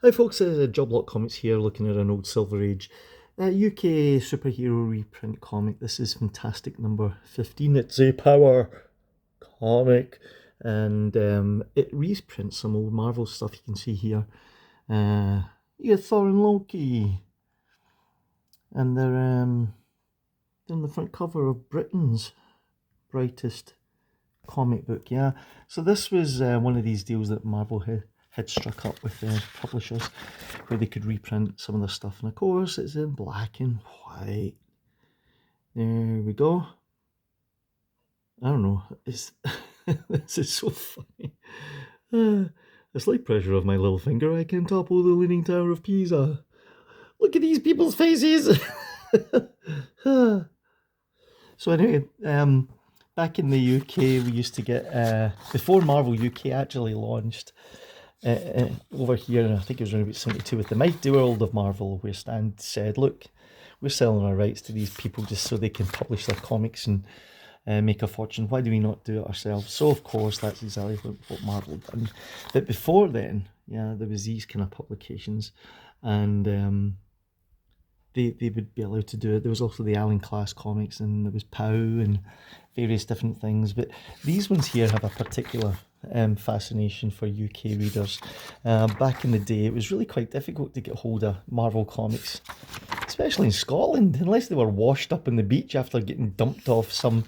Hi folks, Job Comics here, looking at an old Silver Age UK superhero reprint comic. This is Fantastic number 15. It's a power comic, and it reprints some old Marvel stuff. You can see here, you got Thor and Loki, and they're on the front cover of Britain's brightest comic book. Yeah, so this was one of these deals that Marvel had struck up with publishers where they could reprint some of their stuff, and of course it's in black and white. There we go. I don't know, it's this is so funny. The slight pressure of my little finger, I can topple the Leaning Tower of Pisa. Look at these people's faces. So anyway, back in the UK, we used to get, before Marvel UK actually launched, over here, I think it was around about 72, with the Mighty World of Marvel, where Stan said, look, we're selling our rights to these people just so they can publish their comics and make a fortune. Why do we not do it ourselves? So of course that's exactly what Marvel done. But before then, yeah, there was these kind of publications, and they would be allowed to do it. There was also the Allen Class comics, and there was POW and various different things. But these ones here have a particular fascination for UK readers. Back in the day, it was really quite difficult to get hold of Marvel comics, especially in Scotland, unless they were washed up on the beach after getting dumped off some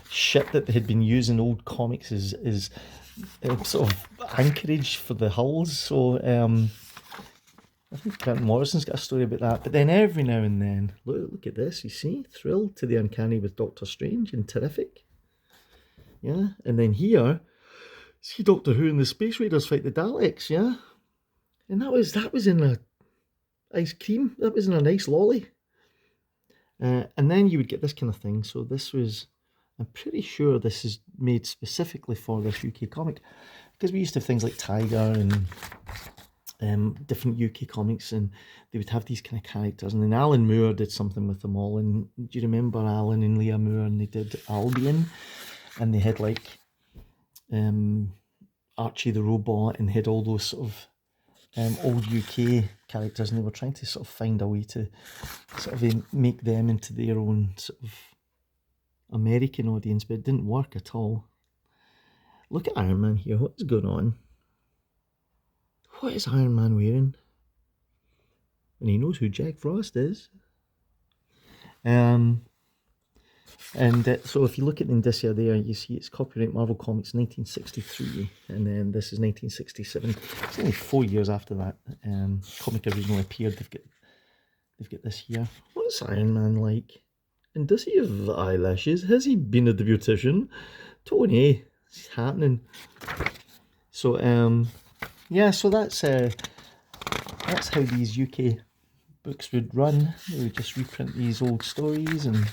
ship that they had been using old comics as sort of anchorage for the hulls. So I think Grant Morrison's got a story about that. But then every now and then, look at this, you see, Thrilled to the Uncanny with Doctor Strange and Terrific. Yeah, and then here, see Doctor Who and the Space Raiders fight the Daleks, yeah? And that was in a ice cream, that was in a nice lolly. And then you would get this kind of thing. So this was, I'm pretty sure this is made specifically for this UK comic, because we used to have things like Tiger and different UK comics, and they would have these kind of characters. And then Alan Moore did something with them all. And do you remember Alan and Leah Moore? And they did Albion, and they had like Archie the Robot, and they had all those sort of old UK characters, and they were trying to sort of find a way to sort of make them into their own sort of American audience, but it didn't work at all. Look at Iron Man here. What is going on? What is Iron Man wearing? And he knows who Jack Frost is. So if you look at the indicia there, you see it's copyright Marvel Comics 1963, and then this is 1967. It's only 4 years after that comic originally appeared. They've got this here. What's Iron Man like? And does he have eyelashes? Has he been a beautician? Tony, it's happening. So yeah, so that's how these UK books would run. They would just reprint these old stories, and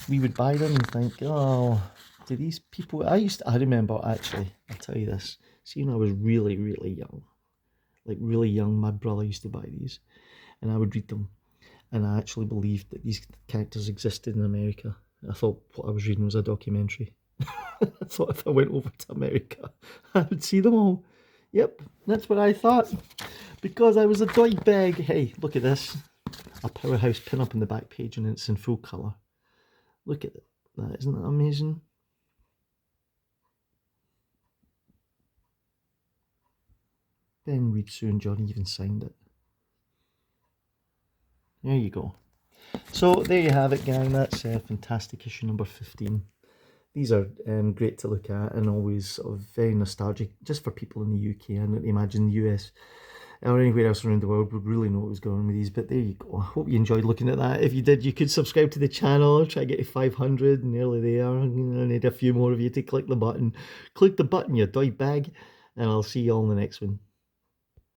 we would buy them and think, oh, do these people... I remember, actually, I'll tell you this. See, when I was really, really young, like really young, my brother used to buy these, and I would read them, and I actually believed that these characters existed in America. I thought what I was reading was a documentary. I thought if I went over to America, I would see them all. Yep, that's what I thought, because I was a dog bag. Hey, look at this. A Powerhouse pin-up in the back page, and it's in full colour. Look at that, isn't that amazing? Ben Reedsu and Johnny even signed it. There you go. So there you have it, gang. That's Fantastic issue number 15. These are great to look at, and always sort of very nostalgic, just for people in the UK. I don't imagine the US or anywhere else around the world would really know what was going on with these, but there you go. I hope you enjoyed looking at that. If you did, you could subscribe to the channel. Try to get to 500, nearly there. I need a few more of you to click the button. Click the button, you dog bag, and I'll see you all in the next one.